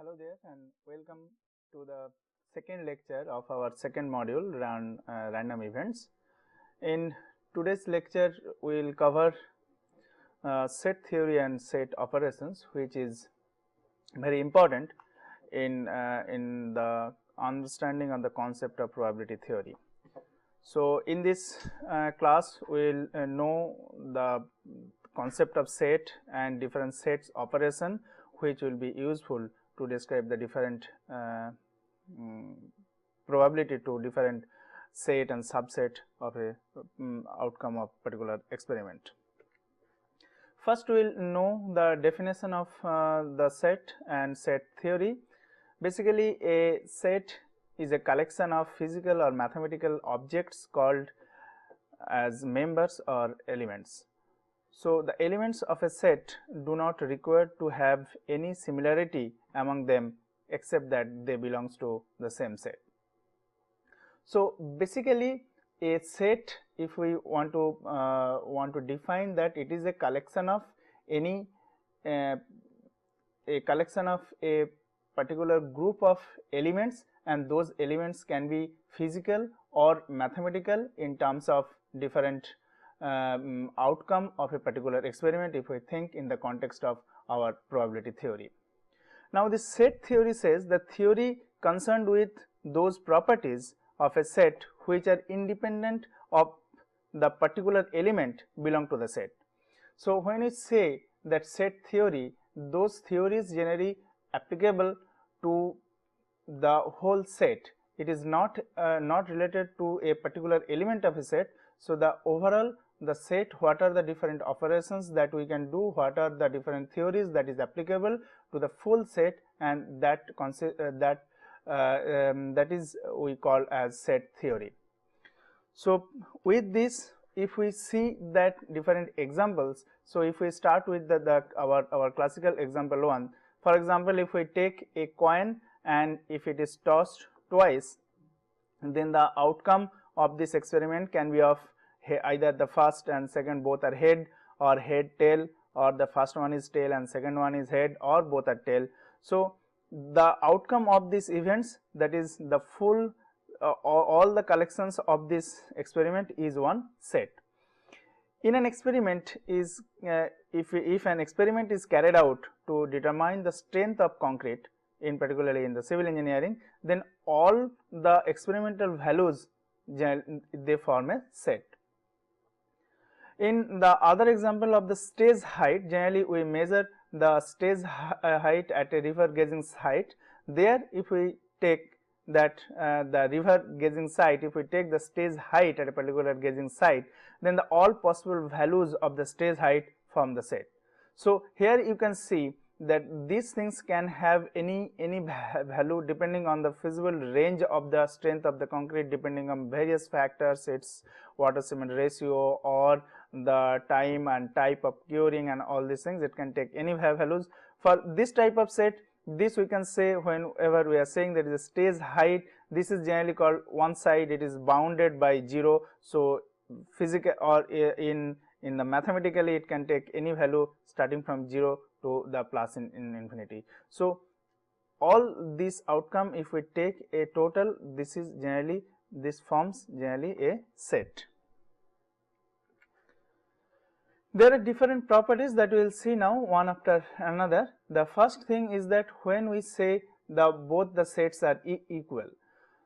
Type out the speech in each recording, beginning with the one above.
Hello there and welcome to the second lecture of our second module random events. In today's lecture we will cover set theory and set operations, which is very important in the understanding of the concept of probability theory. So, in this class we will know the concept of set and different sets operation, which will be useful to describe the different probability to different set and subset of a outcome of particular experiment. First we will know the definition of the set and set theory. Basically, a set is a collection of physical or mathematical objects called as members or elements. So, the elements of a set do not require to have any similarity among them except that they belongs to the same set. So, basically a set, if we want to define that, it is a collection of any a collection of a particular group of elements, and those elements can be physical or mathematical in terms of different outcome of a particular experiment, if we think in the context of our probability theory. Now, this set theory says the theory concerned with those properties of a set which are independent of the particular element belong to the set. So, when we say that set theory, those theories generally applicable to the whole set. It is not related to a particular element of a set. So, the overall the set, what are the different operations that we can do, what are the different theories that is applicable to the full set, and that is we call as set theory. So, with this, if we see that different examples, so if we start with our classical example 1, for example, if we take a coin and if it is tossed twice, then the outcome of this experiment can be of either the first and second both are head, or head tail, or the first one is tail and second one is head, or both are tail. So, the outcome of these events, that is the full all the collections of this experiment is one set. In an experiment is if an experiment is carried out to determine the strength of concrete, in particularly in the civil engineering, then all the experimental values they form a set. In the other example of the stage height, generally we measure the stage height at a river gauging site. There, if we take that the river gauging site, if we take the stage height at a particular gauging site, then the all possible values of the stage height form the set. So, here you can see that these things can have any value depending on the feasible range of the strength of the concrete, depending on various factors, its water cement ratio or the time and type of curing and all these things. It can take any values. For this type of set, this we can say whenever we are saying that is a stage height, this is generally called one side, it is bounded by 0. So, physical or in the mathematically it can take any value starting from 0 to the plus in infinity. So, all this outcome, if we take a total, this is generally, this forms generally a set. There are different properties that we will see now one after another. The first thing is that when we say both the sets are equal.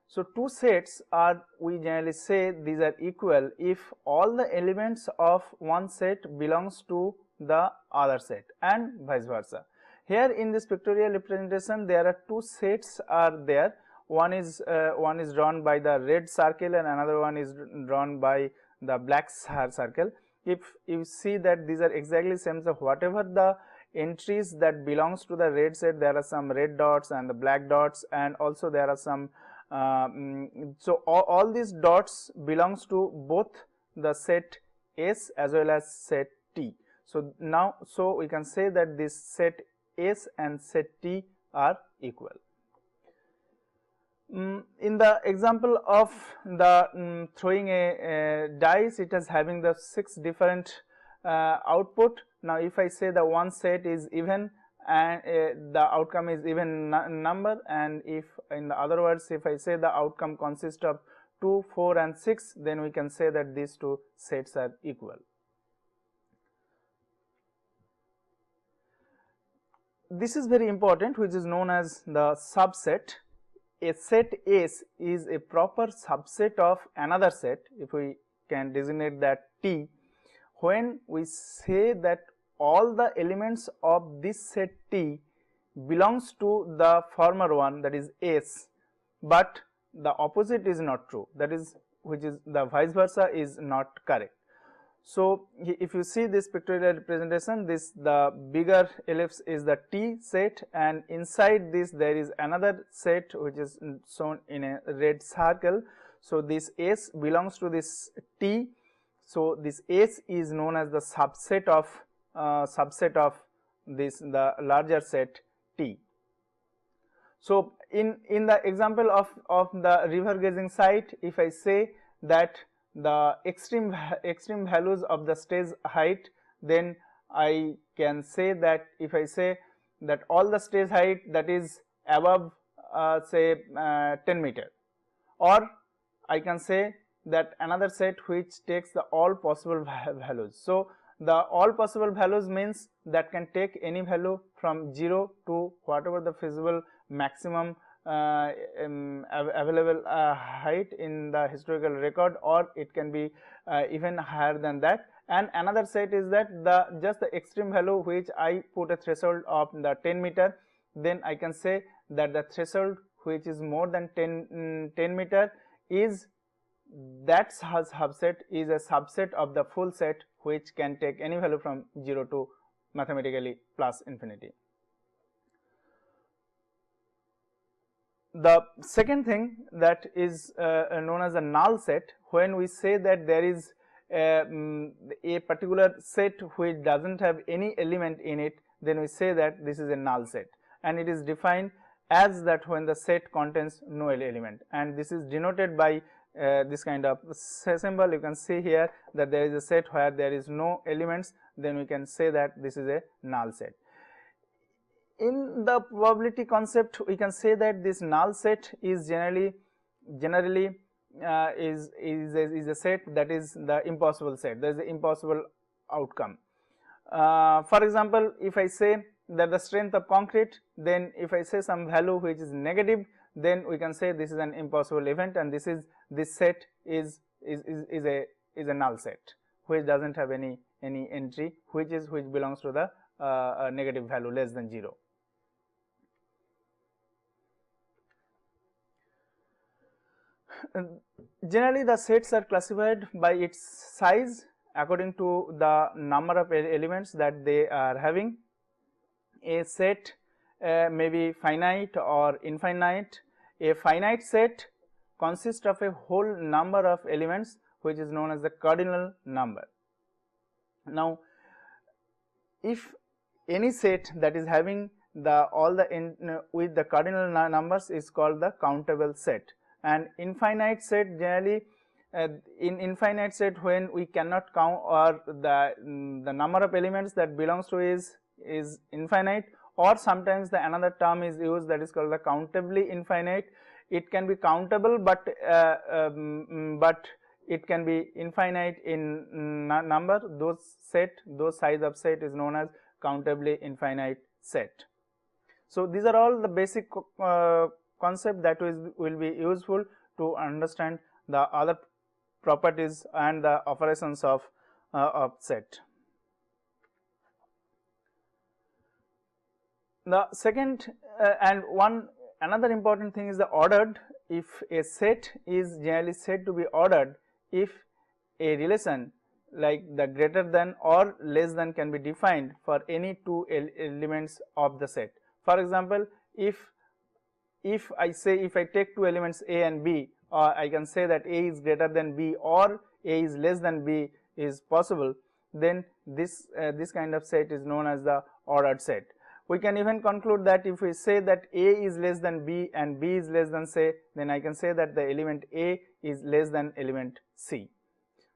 So, two sets are, we generally say these are equal if all the elements of one set belongs to the other set and vice versa. Here in this pictorial representation, there are two sets are there. One is drawn by the red circle and another one is drawn by the black circle. If you see that these are exactly same, so whatever the entries that belongs to the red set, there are some red dots and the black dots, and also there are some so all these dots belongs to both the set S as well as set T. So, now we can say that this set S and set T are equal. In the example of the throwing a dice, it is having the 6 different output. Now, if I say the one set is even and the outcome is even number, and if in the other words, if I say the outcome consists of 2, 4 and 6, then we can say that these two sets are equal. This is very important, which is known as the subset. A set S is a proper subset of another set, if we can designate that T, when we say that all the elements of this set T belongs to the former one, that is S, but the opposite is not true, that is, which is the vice versa is not correct. So if you see this pictorial representation, this the bigger ellipse is the T set, and inside this there is another set which is shown in a red circle. So this S belongs to this T. So this S is known as the subset of this the larger set T. So in the example of the river gazing site, if I say that the extreme values of the stage height, then I can say that if I say that all the stage height that is above say 10 meter, or I can say that another set which takes the all possible values. So the all possible values means that can take any value from 0 to whatever the feasible maximum available height in the historical record, or it can be even higher than that. And another set is that just the extreme value which I put a threshold of the 10 meter, then I can say that the threshold which is more than 10 meter is that subset is a subset of the full set which can take any value from 0 to mathematically plus infinity. The second thing that is known as a null set, when we say that there is a particular set which doesn't have any element in it, then we say that this is a null set, and it is defined as that when the set contains no element, and this is denoted by this kind of symbol. You can see here that there is a set where there is no elements, then we can say that this is a null set. In the probability concept, we can say that this null set is generally is a set that is the impossible set, there is the impossible outcome. For example, if I say that the strength of concrete, then if I say some value which is negative, then we can say this is an impossible event, and this set is a null set which doesn't have any entry which belongs to the negative value less than 0. Generally, the sets are classified by its size according to the number of elements that they are having. A set may be finite or infinite. A finite set consists of a whole number of elements which is known as the cardinal number. Now, if any set that is having with the cardinal numbers is called the countable set. And infinite set, generally in infinite set, when we cannot count, or the number of elements that belongs to is infinite, or sometimes the another term is used that is called the countably infinite. It can be countable, but it can be infinite in number. Those size of set is known as countably infinite set. So these are all the basic concept that will be useful to understand the other properties and the operations of set. The second and another important thing is the ordered. If a set is generally said to be ordered if a relation like the greater than or less than can be defined for any two elements of the set. For example, if I take two elements A and B, I can say that A is greater than B or A is less than B is possible, then this kind of set is known as the ordered set. We can even conclude that if we say that A is less than B and B is less than C, then I can say that the element A is less than element C.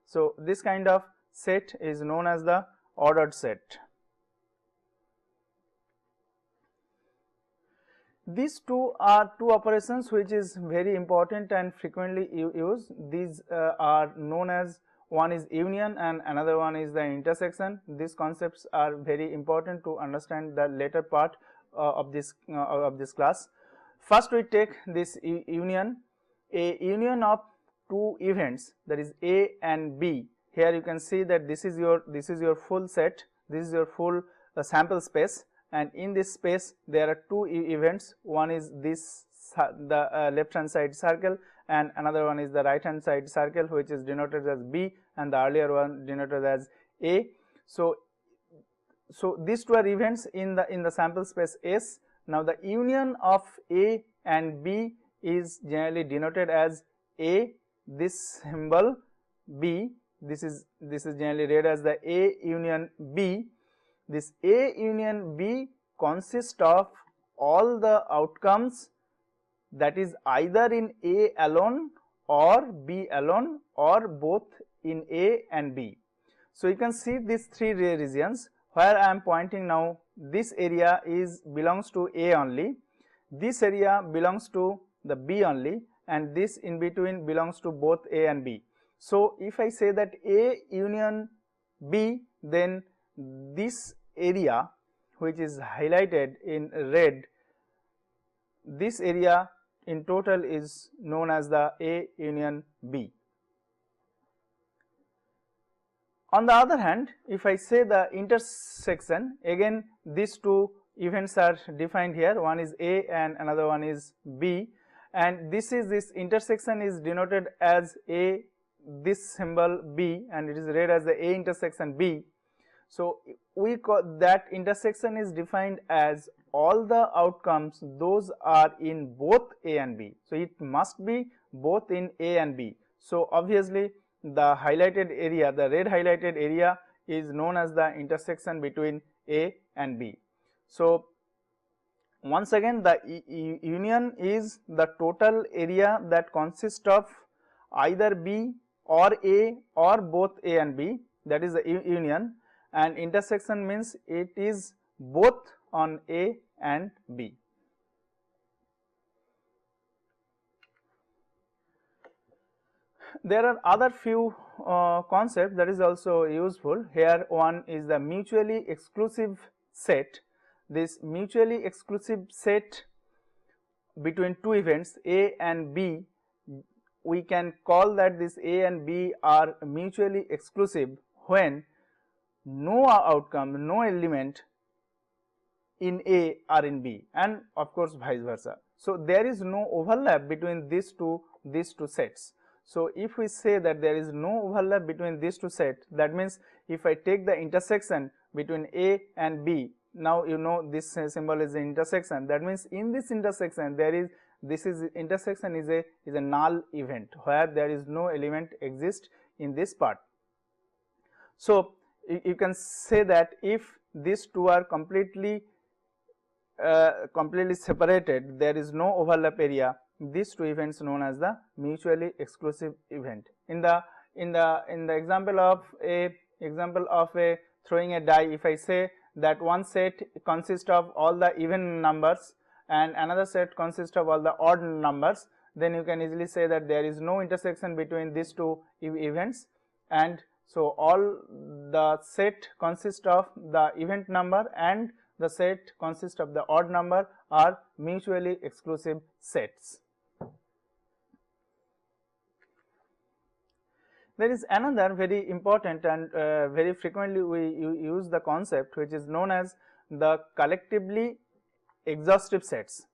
So this kind of set is known as the ordered set. These two are two operations which is very important and frequently used. These are known as, one is union and another one is the intersection. These concepts are very important to understand the later part of this class. First we take this union, a union of two events, that is A and B. Here you can see that this is your full set, this is your full sample space, and in this space there are two events. One is this, the left hand side circle, and another one is the right hand side circle, which is denoted as B, and the earlier one denoted as A. So these two are events in the sample space S. Now the union of A and B is generally denoted as A, this symbol B, this is generally read as the A union B. This A union B consists of all the outcomes that is either in A alone or B alone or both in A and B. So you can see these three regions where I am pointing now. This area belongs to A only, this area belongs to the B only, and this in between belongs to both A and B. So if I say that A union B, then this area which is highlighted in red, this area in total is known as the A union B. On the other hand, if I say the intersection, again these two events are defined here, one is A and another one is B, and this intersection is denoted as A, this symbol B, and it is read as the A intersection B. So we call that intersection is defined as all the outcomes those are in both A and B. So it must be both in A and B. So obviously the highlighted area, the red highlighted area, is known as the intersection between A and B. So once again, the union is the total area that consists of either B or A or both A and B, that is the union, and intersection means it is both on A and B. There are other few concepts that is also useful here. One is the mutually exclusive set. This mutually exclusive set between two events A and B, we can call that this A and B are mutually exclusive when no outcome, no element in A are in B, and of course vice versa. So there is no overlap between these two sets. So if we say that there is no overlap between these two sets, that means if I take the intersection between A and B, now you know this symbol is the intersection, that means in this intersection intersection is a null event where there is no element exist in this part. So you can say that if these two are completely separated, there is no overlap area, these two events known as the mutually exclusive event. In the example of a throwing a die, if I say that one set consists of all the even numbers and another set consists of all the odd numbers, then you can easily say that there is no intersection between these two events, and so all the set consists of the event number and the set consists of the odd number are mutually exclusive sets. There is another very important and very frequently we use the concept which is known as the collectively exhaustive sets.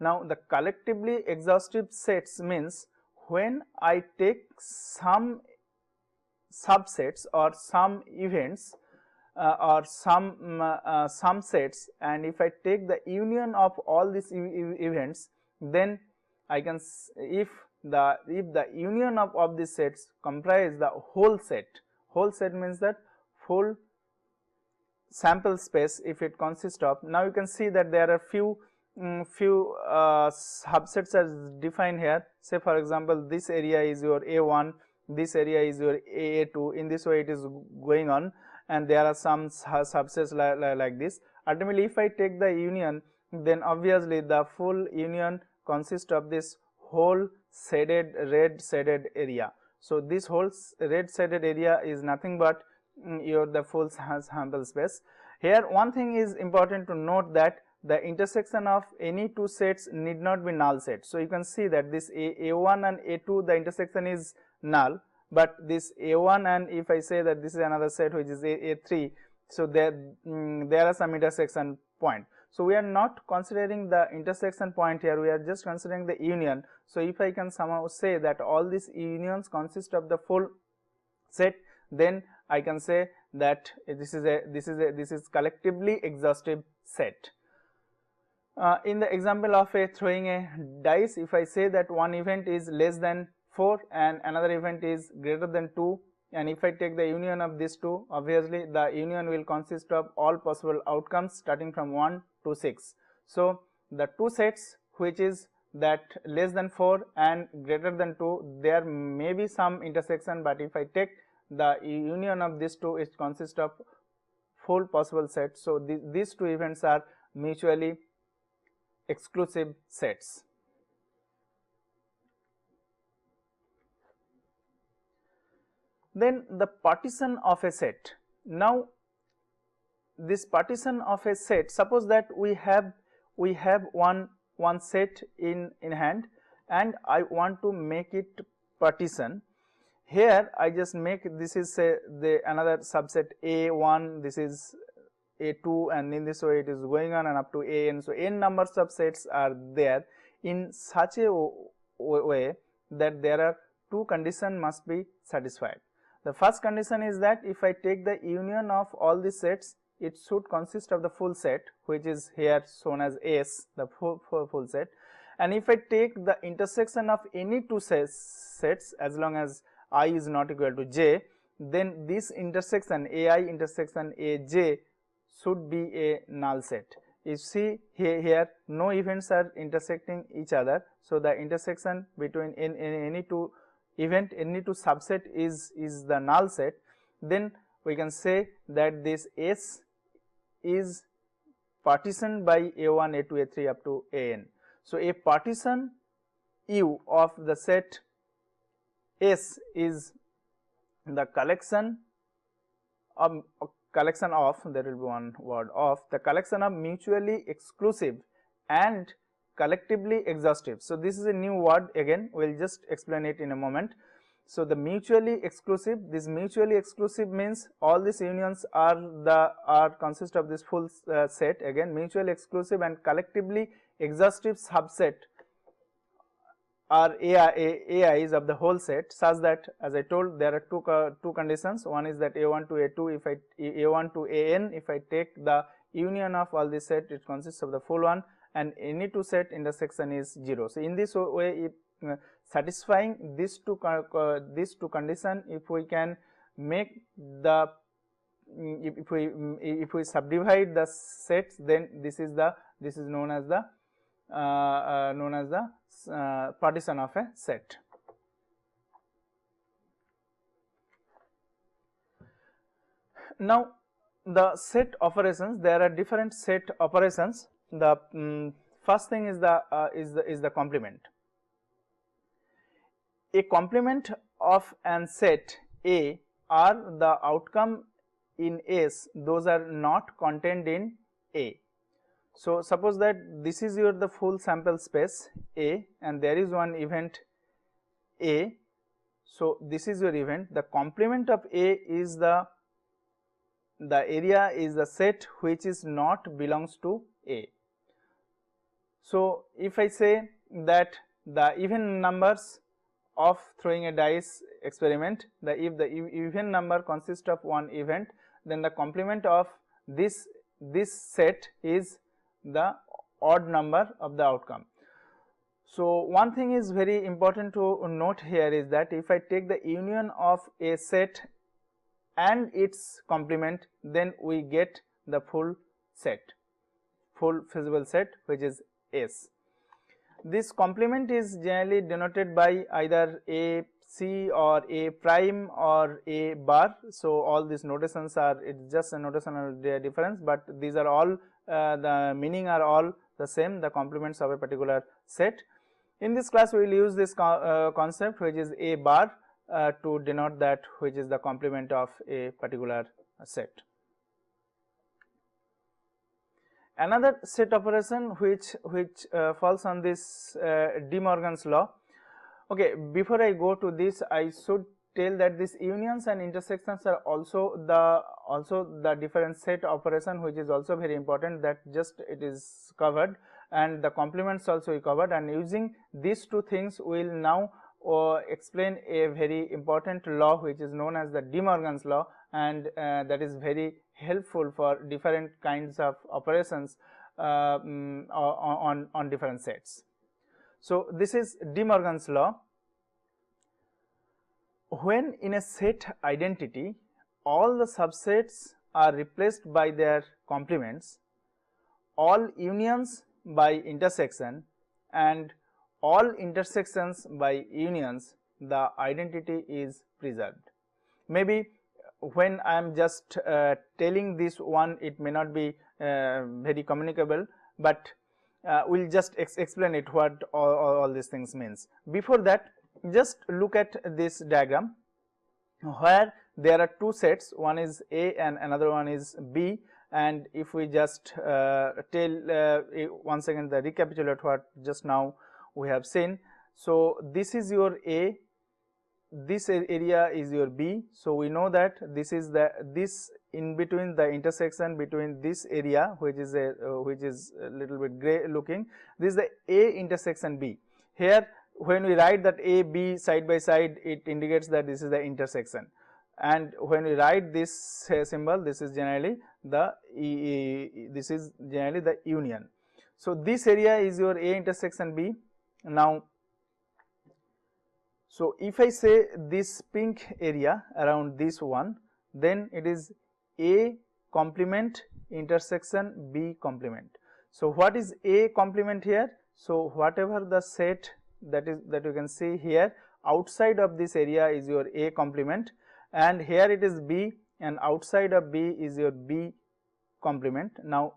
Now the collectively exhaustive sets means when I take some subsets or some events or some sets, and if I take the union of all these events, then I can, if the union of these sets comprise the whole set means that full sample space if it consists of. Now you can see that there are few subsets are defined here. Say for example, this area is your A1, this area is your A2, in this way it is going on, and there are some subsets like this. Ultimately if I take the union, then obviously the full union consists of this whole shaded red shaded area. So this whole red shaded area is nothing but your the full sample space. Here one thing is important to note, that the intersection of any two sets need not be null set. So you can see that this A1 and A2, the intersection is null, but this A1 and if I say that this is another set which is A3, so there are some intersection point. So we are not considering the intersection point here, we are just considering the union. So if I can somehow say that all these unions consist of the full set, then I can say that this is collectively exhaustive set. In the example of throwing a dice, if I say that one event is less than 4 and another event is greater than 2, and if I take the union of these two, obviously the union will consist of all possible outcomes starting from 1 to 6. So the two sets which is that less than 4 and greater than 2, there may be some intersection, but if I take the union of these two, it consists of full possible set. So these two events are mutually exclusive sets. Then the partition of a set. Now this partition of a set, suppose that we have one set in hand and I want to make it partition. Here I just make, this is say the another subset A1, this is A2, and in this way it is going on and up to an. So n numbers of sets are there in such a way that there are two conditions must be satisfied. The first condition is that if I take the union of all the sets, it should consist of the full set, which is here shown as S, the full set. And if I take the intersection of any two sets as long as I is not equal to j, then this intersection AI intersection AJ should be a null set. You see here no events are intersecting each other, so the intersection between any two event, any two subset is the null set. Then we can say that this S is partitioned by A1, A2, A3 up to AN. So a partition U of the set S is the collection of there will be one word of the collection of mutually exclusive and collectively exhaustive. So this is a new word, again we will just explain it in a moment. So the mutually exclusive, this mutually exclusive means all these unions are consist of this full set, again mutually exclusive, and collectively exhaustive subset are AIs of the whole set, such that as I told there are two conditions. One is that A1 to A2, if I A1 to AN, if I take the union of all this set, it consists of the full one, and any two set intersection is 0. So in this way, if satisfying these two condition, if we can make the if we subdivide the sets, then this is known as the partition of a set. Now the set operations, there are different set operations. The first thing is the complement. A complement of an set A are the outcome in S, those are not contained in A. So suppose that this is your the full sample space A and there is one event A. So this is your event. The complement of A is the area is the set which is not belongs to A. So if I say that the even numbers of throwing a dice experiment, if the even number consists of one event, then the complement of this set is the odd number of the outcome. So one thing is very important to note here is that if I take the union of a set and its complement, then we get the full set, full feasible set, which is S. This complement is generally denoted by either A C or A prime or A bar. So all these notations are, it's just a notational difference, but these are all the meaning are all the same, the complements of a particular set. In this class we will use this concept which is A bar to denote that which is the complement of a particular set. Another set operation which falls on this De Morgan's law. Okay, before I go to this, I should tell that these unions and intersections are also the different set operation, which is also very important, that just it is covered, and the complements also covered, and using these two things we will now explain a very important law which is known as the De Morgan's law, and that is very helpful for different kinds of operations on different sets. So this is De Morgan's law. When in a set identity all the subsets are replaced by their complements, all unions by intersection, and all intersections by unions, the identity is preserved. Maybe when I am just telling this one, it may not be very communicable, but we will just explain it what all these things means. Before that, just look at this diagram where there are two sets, one is A and another one is B, and if we just tell once again the recapitulate what just now we have seen. So this is your A, this area is your B. So we know that this is this in between the intersection between this area which is a little bit gray looking, this is the A intersection B. Here when we write that A B side by side, it indicates that this is the intersection, and when we write this symbol, this is generally the union. So this area is your A intersection B. Now so if I say this pink area around this one, then it is A complement intersection B complement. So what is A complement here? So whatever the set that you can see here, outside of this area is your A complement, and here it is B, and outside of B is your B complement. Now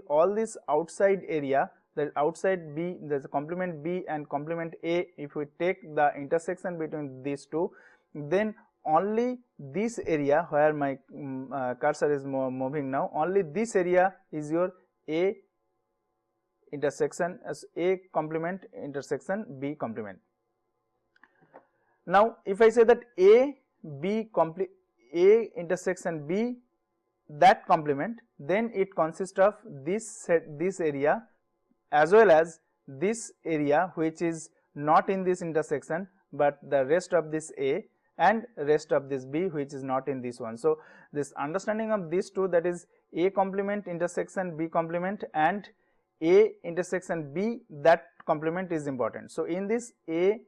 all this outside area, the outside B, there is a complement B and complement A. If we take the intersection between these two, then only this area where my cursor is moving now, only this area is your A intersection as A complement intersection B complement. Now if I say that A intersection B, that complement, then it consists of this area as well as this area which is not in this intersection, but the rest of this A and rest of this B which is not in this one. So this understanding of these two, that is A complement intersection B complement and A intersection B, that complement is important. So in this A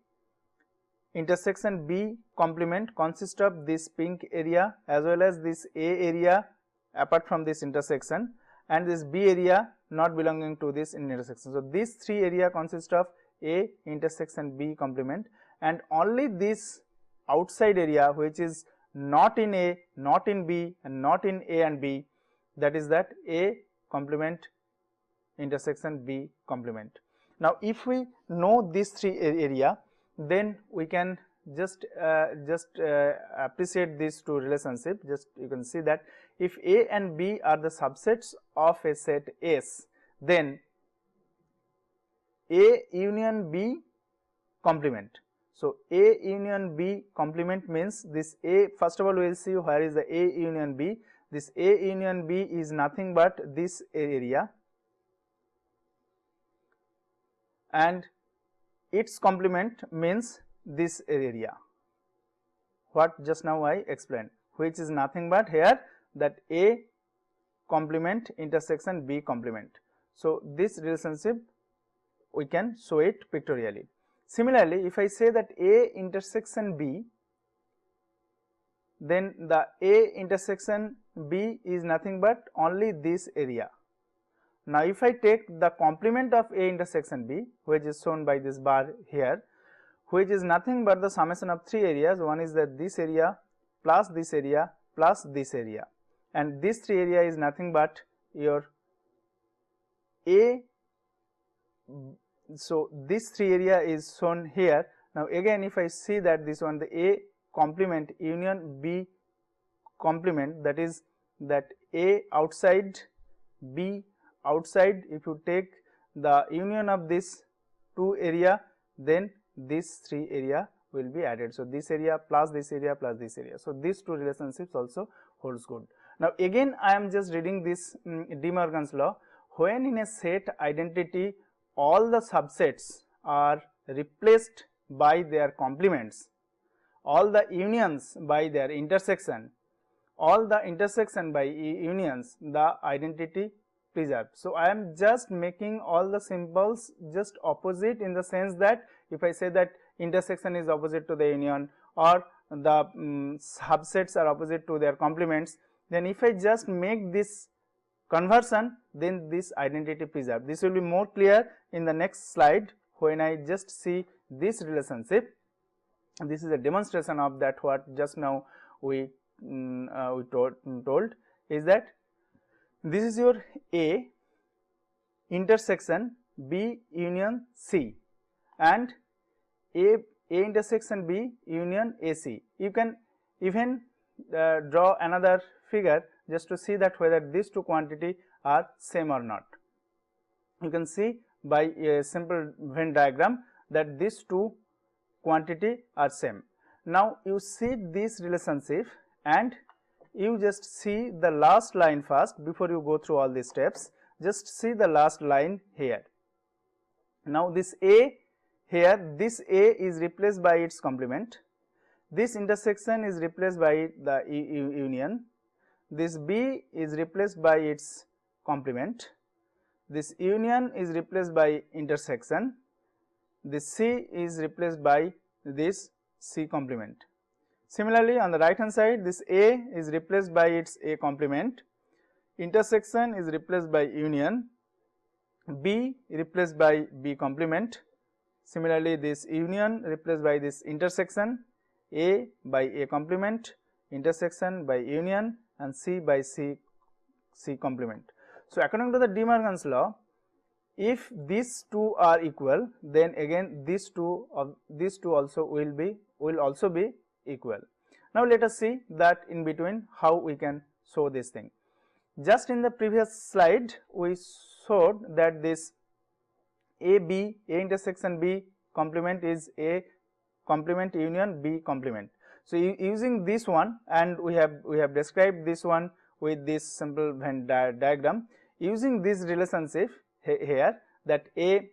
intersection B complement consists of this pink area as well as this A area apart from this intersection, and this B area not belonging to this intersection. So these three area consist of A intersection B complement, and only this outside area which is not in A, not in B and not in A and B, that is that A complement intersection B complement. Now if we know these three area, then we can just appreciate these two relationship. Just you can see that if A and B are the subsets of a set S, then A union B complement. So A union B complement means this A, first of all we will see where is the A union B. This A union B is nothing but this area, and its complement means this area, what just now I explained, which is nothing but here that A complement intersection B complement. So this relationship we can show it pictorially. Similarly, if I say that A intersection B, then the A intersection B is nothing but only this area. Now if I take the complement of A intersection B, which is shown by this bar here, which is nothing but the summation of three areas. One is that this area plus this area plus this area, and this three area is nothing but your A. So this three area is shown here. Now again, if I see that this one, the A complement union B complement, that is that A outside B outside, if you take the union of this two area, then this three area will be added. So this area plus this area plus this area. So these two relationships also holds good. Now again, I am just reading this De Morgan's law. When in a set identity all the subsets are replaced by their complements, all the unions by their intersection, all the intersection by unions, the identity preserved. So I am just making all the symbols just opposite, in the sense that if I say that intersection is opposite to the union, or the subsets are opposite to their complements, then if I just make this conversion, then this identity preserved. This will be more clear in the next slide when I just see this relationship. This is a demonstration of that what just now we told is that this is your A intersection B union C, and A intersection B union AC. You can even draw another figure just to see that whether these two quantity are same or not. You can see by a simple Venn diagram that these two quantity are same. Now you see this relationship, and you just see the last line first before you go through all these steps. Just see the last line here. Now this A here, this A is replaced by its complement, this intersection is replaced by the union, this B is replaced by its complement, this union is replaced by intersection, this C is replaced by this C complement. Similarly, on the right hand side, this A is replaced by its A complement, intersection is replaced by union, B replaced by B complement. Similarly, this union replaced by this intersection, A by A complement, intersection by union, and C by C complement. So according to the De Morgan's law, if these two are equal, then again these two also will also be equal. Now let us see that in between how we can show this thing. Just in the previous slide we showed that this A intersection B complement is A complement union B complement. So using this one, and we have described this one with this simple Venn diagram, using this relationship here, that A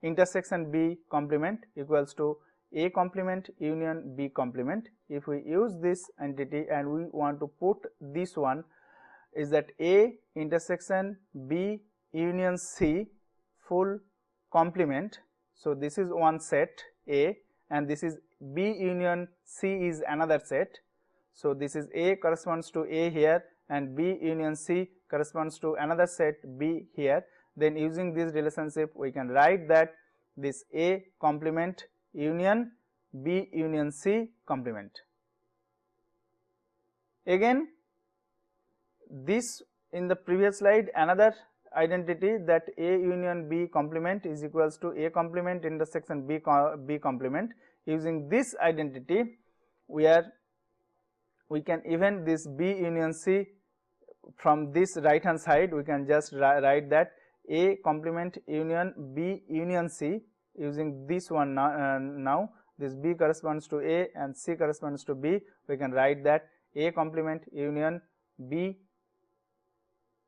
intersection B complement equals to A complement union B complement. If we use this entity and we want to put this one, is that A intersection B union C full complement. So this is one set A, and this is B union C is another set. So this is A corresponds to A here, and B union C corresponds to another set B here. Then using this relationship we can write that this A complement union B union C complement. Again, this in the previous slide, another identity, that A union B complement is equals to A complement intersection B complement. Using this identity, we can even this B union C from this right hand side, we can just write that A complement union B union C. Using this one now this B corresponds to A and C corresponds to B, we can write that A complement union B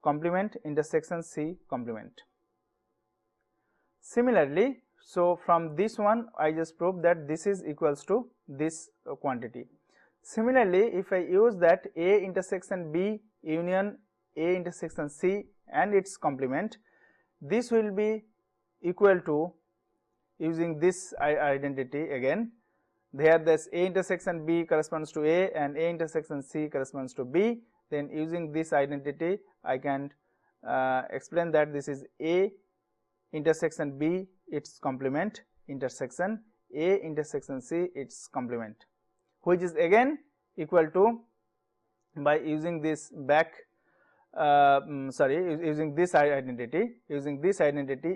complement intersection C complement. Similarly, so from this one I just proved that this is equals to this quantity. Similarly, if I use that A intersection B union A intersection C and its complement, this will be equal to, using this identity again, there this A intersection B corresponds to A and A intersection C corresponds to B. Then using this identity I can explain that this is A intersection B its complement intersection, A intersection C its complement, which is again equal to, by using this using this identity,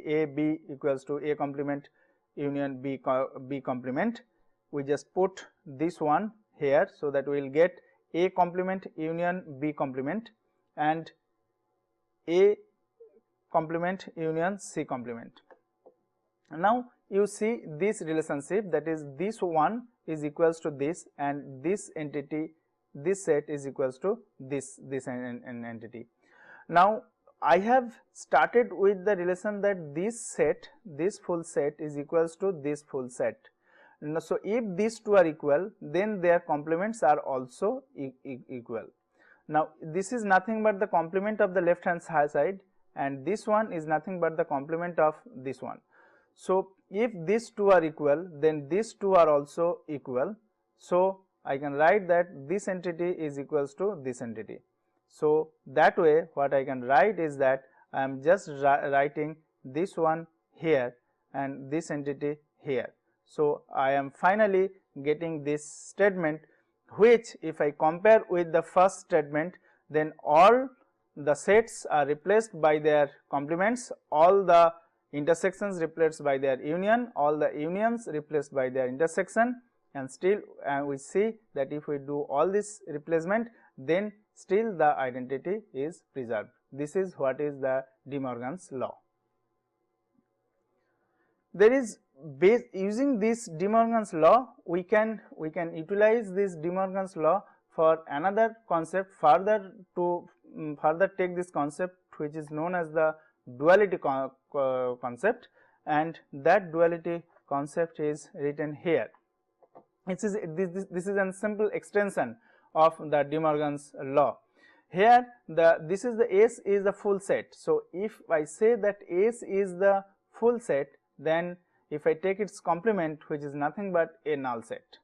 A B equals to A complement union B complement, we just put this one here, so that we will get A complement union B complement and A complement union C complement. Now you see this relationship, that is this one is equals to this, and this entity, this set is equals to this entity. Now I have started with the relation that this set, this full set is equals to this full set. So if these two are equal, then their complements are also equal. Now this is nothing but the complement of the left hand side, and this one is nothing but the complement of this one. So if these two are equal, then these two are also equal. So I can write that this entity is equals to this entity. So that way what I can write is that I am just writing this one here and this entity here. So I am finally getting this statement, which if I compare with the first statement, then all the sets are replaced by their complements, all the intersections replaced by their union, all the unions replaced by their intersection, and still we see that if we do all this replacement, then still the identity is preserved. This is what is the De Morgan's law. There is using this De Morgan's law, we can utilize this De Morgan's law for another concept, further to further take this concept, which is known as the duality concept, and that duality concept is written here. This is a simple extension of the De Morgan's law. Here this is the S is the full set. So if I say that S is the full set, then if I take its complement, which is nothing but a null set.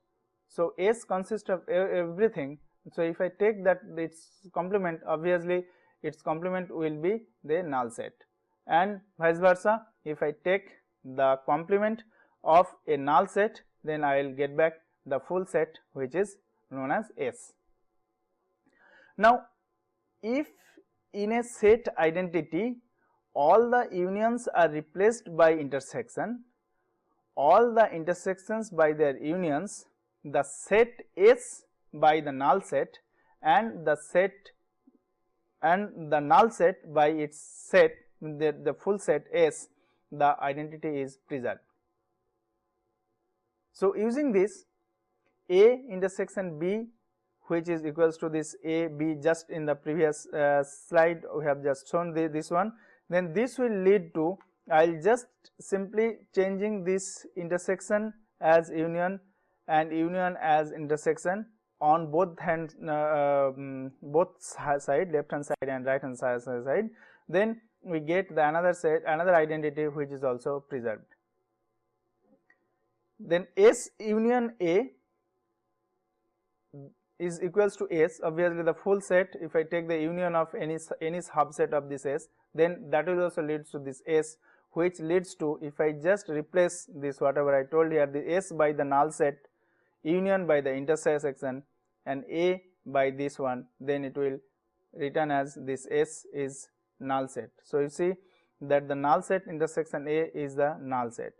So S consists of everything. So if I take that its complement, obviously its complement will be the null set, and vice versa. If I take the complement of a null set, then I will get back the full set, which is known as S. Now if in a set identity all the unions are replaced by intersection, all the intersections by their unions, the set S by the null set, and the null set by its set, the full set S, the identity is preserved. So using this, A intersection B, which is equals to this A B, just in the previous slide we have just shown this one, then this will lead to, I will just simply changing this intersection as union and union as intersection on both hand, both side, left hand side and right hand side, then we get the another set, another identity which is also preserved. Then S union A is equals to S, obviously the full set. If I take the union of any subset of this S, then that will also leads to this S, which leads to, if I just replace this whatever I told here, the S by the null set, union by the intersection, and A by this one, then it will return as this S is null set. So you see that the null set intersection A is the null set.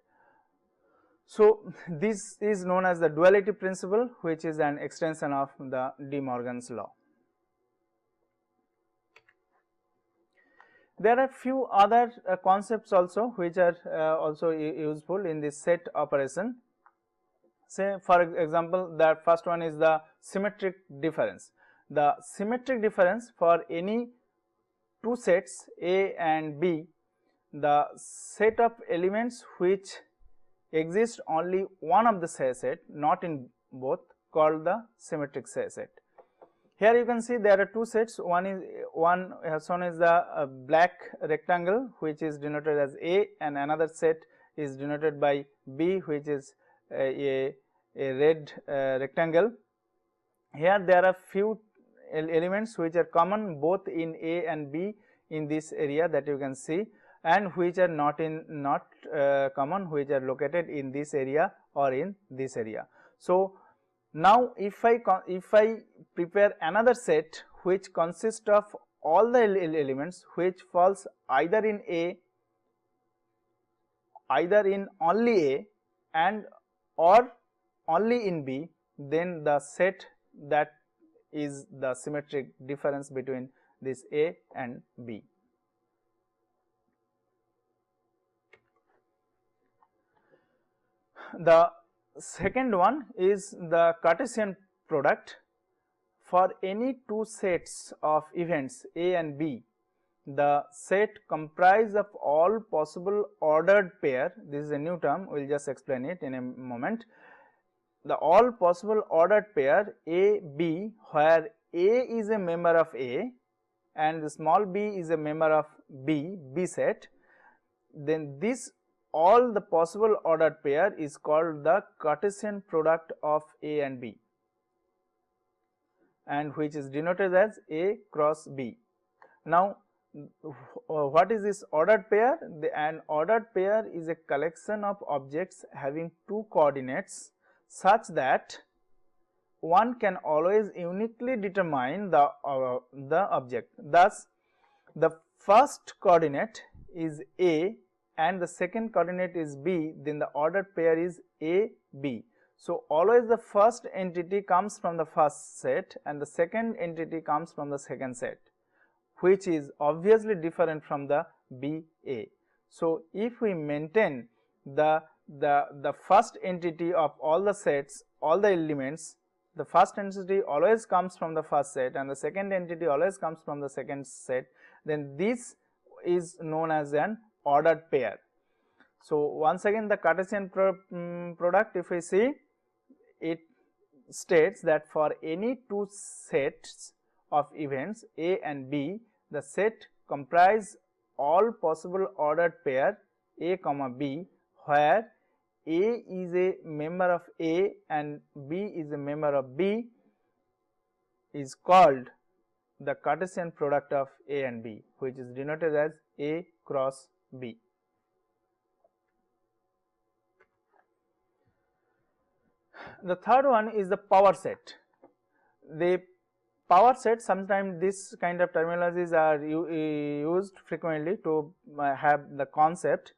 So this is known as the duality principle, which is an extension of the De Morgan's law. There are few other concepts also which are also useful in this set operation. Say for example, the first one is the symmetric difference. The symmetric difference for any two sets A and B, the set of elements which exist only one of the set, not in both, called the symmetric set. Here you can see there are two sets. One has shown as the black rectangle, which is denoted as A, and another set is denoted by B, which is a red rectangle. Here there are few elements which are common both in A and B in this area that you can see. and which are not common, which are located in this area or in this area. So now if I prepare another set which consists of all the elements which falls either in only A and or only in B, then the set that is the symmetric difference between this A and B. The second one is the Cartesian product. For any two sets of events A and B, the set comprise of all possible ordered pair. This is a new term, we will just explain it in a moment. The all possible ordered pair A, B, where A is a member of A and the small b is a member of B set, then this all the possible ordered pair is called the Cartesian product of A and B, and which is denoted as A cross B. Now what is this ordered pair? An ordered pair is a collection of objects having two coordinates such that one can always uniquely determine the object. Thus, the first coordinate is A and the second coordinate is B, then the ordered pair is A, B. So always the first entity comes from the first set and the second entity comes from the second set, which is obviously different from the B, A. So if we maintain the first entity of all the sets, all the elements, the first entity always comes from the first set and the second entity always comes from the second set, then this is known as an ordered pair. So once again the Cartesian product, if we see, it states that for any two sets of events A and B, the set comprise all possible ordered pair A comma B, where A is a member of A and B is a member of B, is called the Cartesian product of A and B, which is denoted as A cross B. The third one is the power set. The power set, sometimes this kind of terminologies are used frequently to have the concept,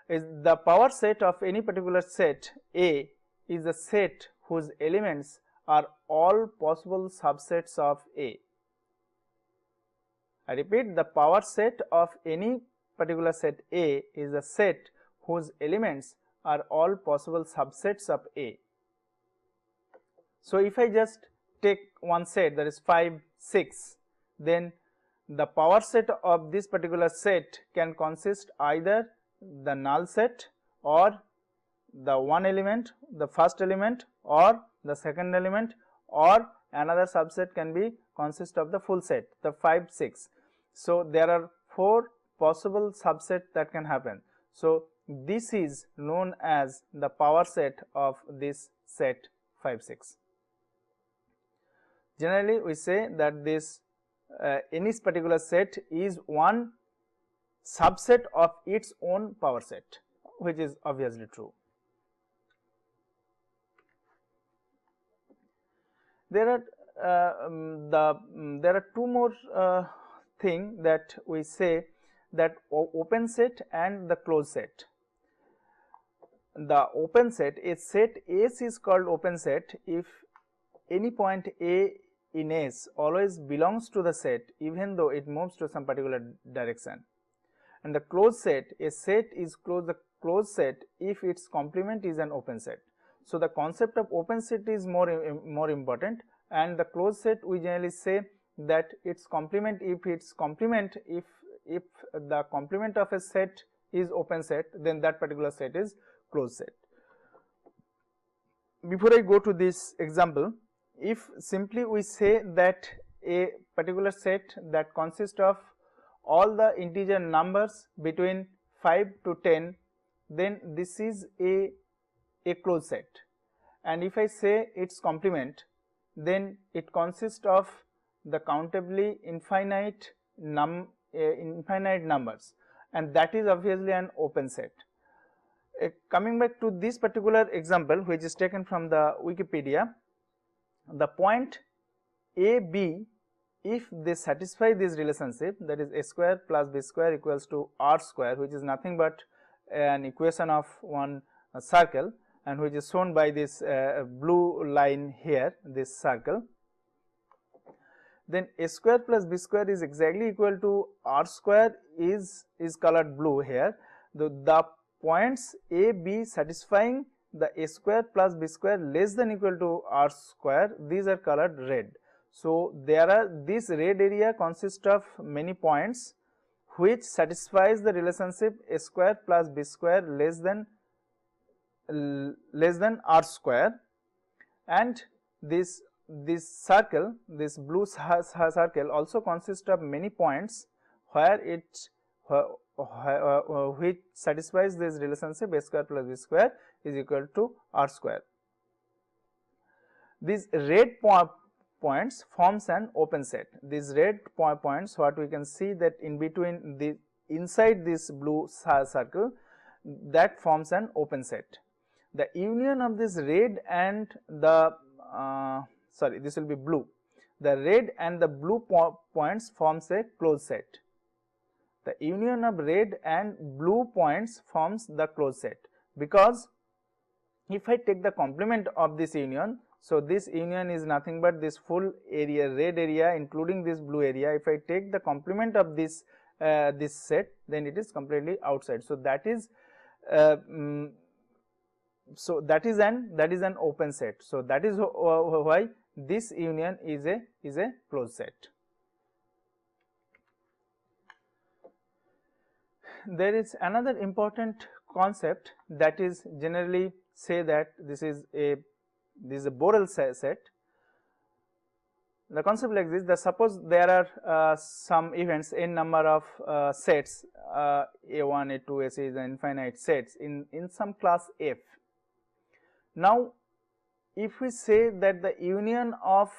is the power set of any particular set A is a set whose elements are all possible subsets of A. I repeat, the power set of any particular set A is a set whose elements are all possible subsets of A. So if I just take one set, that is 5, 6, then the power set of this particular set can consist either the null set or the one element, the first element, or the second element, or another subset can be consist of the full set, the 5, 6. So there are 4 possible subsets that can happen. So this is known as the power set of this set 5, 6. Generally we say that this any particular set is one subset of its own power set, which is obviously true. There are two more thing that we say, that open set and the closed set. The open set, a set S is called open set if any point A in S always belongs to the set even though it moves to some particular direction. And the closed set, a set is the closed set if its complement is an open set. So the concept of open set is more important, and the closed set we generally say that its complement, if the complement of a set is open set, then that particular set is closed set. Before I go to this example, if simply we say that a particular set that consists of all the integer numbers between 5 to 10, then this is a closed set. And if I say its complement, then it consists of the countably infinite numbers, and that is obviously an open set. Coming back to this particular example, which is taken from the Wikipedia, the point A, B, if they satisfy this relationship, that is a square plus b square equals to r square, which is nothing but an equation of one circle, and which is shown by this blue line here, this circle, then a square plus b square is exactly equal to r square is colored blue here. The points A, B satisfying the a square plus b square less than equal to r square, these are colored red. So there are, this red area consists of many points which satisfies the relationship a square plus b square less than r square, and this circle, this blue circle also consists of many points where it which satisfies this relationship a square plus b square is equal to r square. These red points forms an open set. These red points, what we can see that in between the inside this blue circle, that forms an open set. The union of this red and the this will be blue. The red and the blue points forms a closed set. The union of red and blue points forms the closed set, because if I take the complement of this union, so this union is nothing but this full area, red area including this blue area. If I take the complement of this this set, then it is completely outside. So that is an open set. So that is why this union is a closed set. There is another important concept that is generally say that this is a Borel set. The concept like this, that suppose there are some events, n number of sets, A1, A2, A3 is infinite sets in some class F. Now if we say that the union of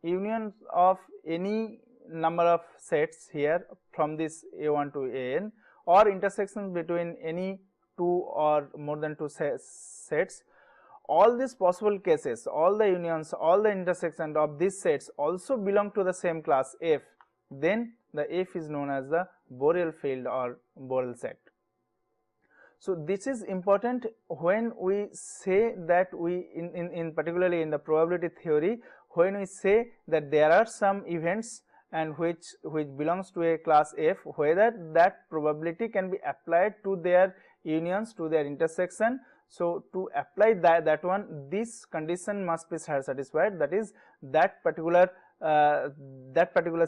any number of sets here from this A1 to An, or intersections between any two or more than two sets, all these possible cases, all the unions, all the intersections of these sets also belong to the same class F, then the F is known as the Borel field or Borel set. So this is important when we say that we in particularly in the probability theory, when we say that there are some events and which belongs to a class F, whether that probability can be applied to their unions, to their intersection. So to apply that one, this condition must be satisfied, that is that particular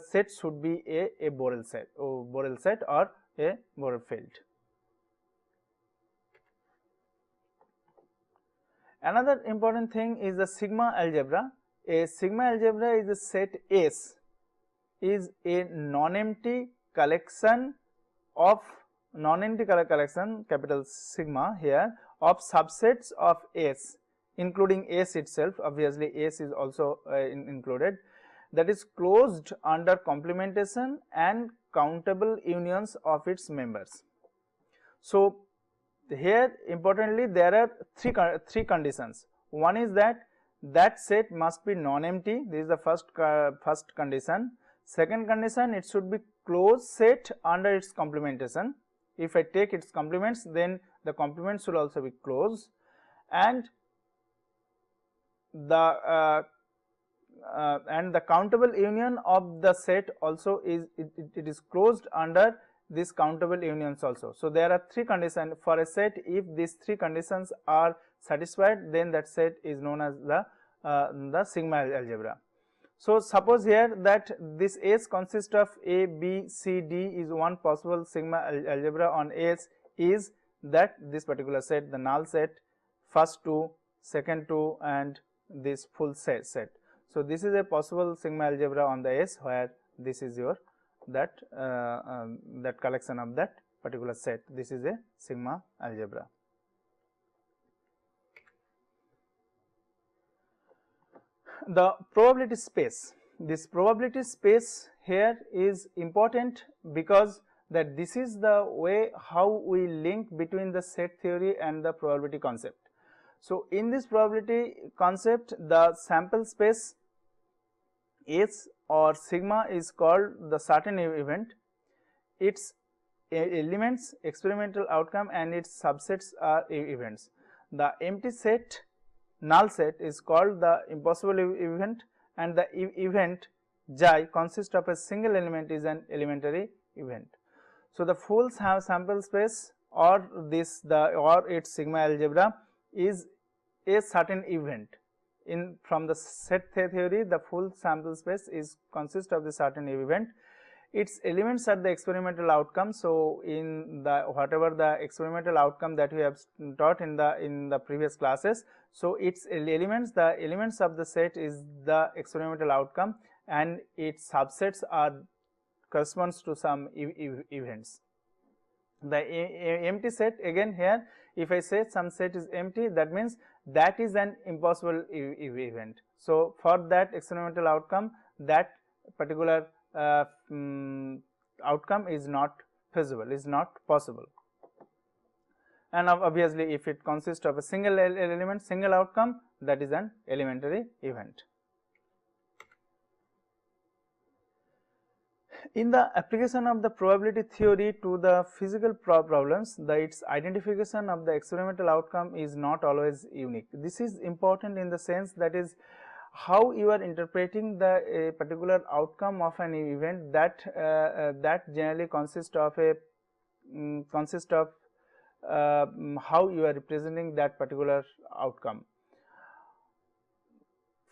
set should be a Borel set or a Borel field. Another important thing is the sigma algebra. A sigma algebra is a set S is a non-empty collection of capital sigma here of subsets of S, including S itself. Obviously S is also included, that is closed under complementation and countable unions of its members. So here importantly there are three conditions. One is that set must be non-empty. This is the first condition. Second condition, it should be closed set under its complementation. If I take its complements, then the complements should also be closed, and the countable union of the set also is it is closed under these countable unions also. So there are three conditions for a set. If these three conditions are satisfied, then that set is known as the sigma algebra. So suppose here that this S consists of A, B, C, D is one possible sigma algebra on S, is that this particular set, the null set, first two, second two, and this full set. So this is a possible sigma algebra on the S, where this is your that collection of that particular set. This is a sigma algebra. The probability space. This probability space here is important because that this is the way how we link between the set theory and the probability concept. So, in this probability concept, the sample space S or sigma is called the certain event, its elements, experimental outcome, and its subsets are events. The empty set, null set, is called the impossible event, and the event xi consists of a single element is an elementary event. So, the full sample space or its sigma algebra is a certain event. In from the set theory, the full sample space consists of the certain event. Its elements are the experimental outcome. So, in the whatever the experimental outcome that we have taught in the previous classes. So, its elements, the elements of the set is the experimental outcome, and its subsets are corresponds to some events. The empty set, again here if I say some set is empty, that means that is an impossible event. So, for that experimental outcome, that particular outcome is not feasible, is not possible. And obviously, if it consists of a single element, single outcome, that is an elementary event. In the application of the probability theory to the physical problems, its identification of the experimental outcome is not always unique. This is important in the sense that is how you are interpreting the particular outcome of an event that generally consists of how you are representing that particular outcome.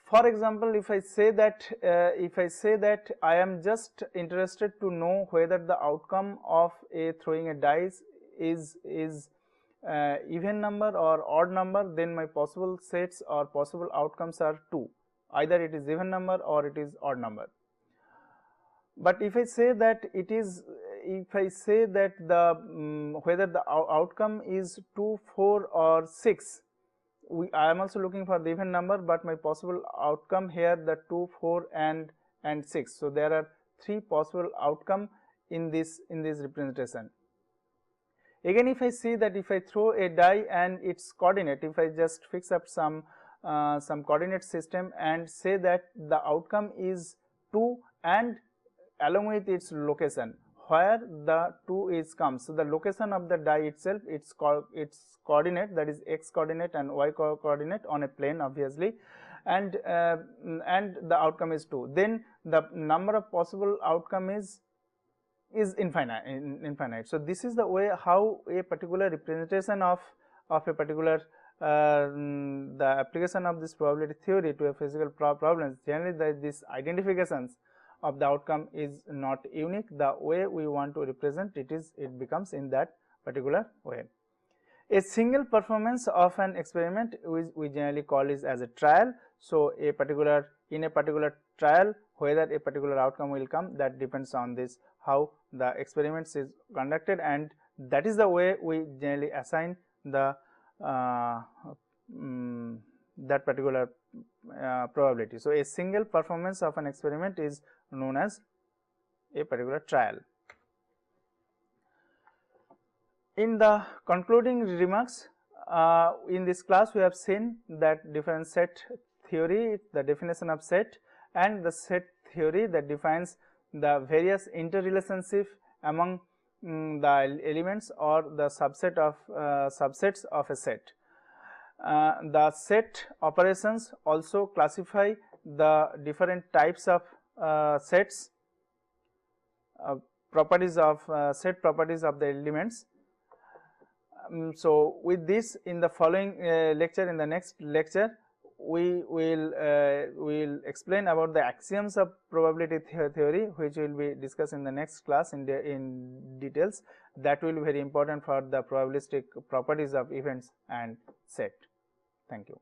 For example, if I say that I am just interested to know whether the outcome of throwing a dice is even number or odd number, then my possible sets or possible outcomes are 2. Either it is even number or it is odd number. But if I say that whether the outcome is 2, 4 or 6, I am also looking for the even number, but my possible outcome here the 2, 4 and 6. So, there are 3 possible outcome in this representation. Again, if I see that if I throw a die and its coordinate, if I just fix up some coordinate system and say that the outcome is 2 and along with its location where the 2 comes. So, the location of the die itself, its coordinate, that is x coordinate and y coordinate on a plane obviously, and the outcome is 2. Then the number of possible outcome is infinite. So, this is the way how a particular representation of a particular the application of this probability theory to a physical problems, generally this identifications of the outcome is not unique. The way we want to represent it becomes in that particular way. A single performance of an experiment we generally call is as a trial. So, in a particular trial, whether a particular outcome will come, that depends on this how the experiments is conducted, and that is the way we generally assign the that particular probability. So, a single performance of an experiment is known as a particular trial. In the concluding remarks, in this class we have seen that different set theory, the definition of set, and the set theory that defines the various interrelationship among the elements or the subsets of a set. The set operations also classify the different types of sets, properties of set properties of the elements. So, with this, in the following lecture, in the next lecture, we will explain about the axioms of probability theory, which will be discussed in the next class in details. That will be very important for the probabilistic properties of events and set. Thank you.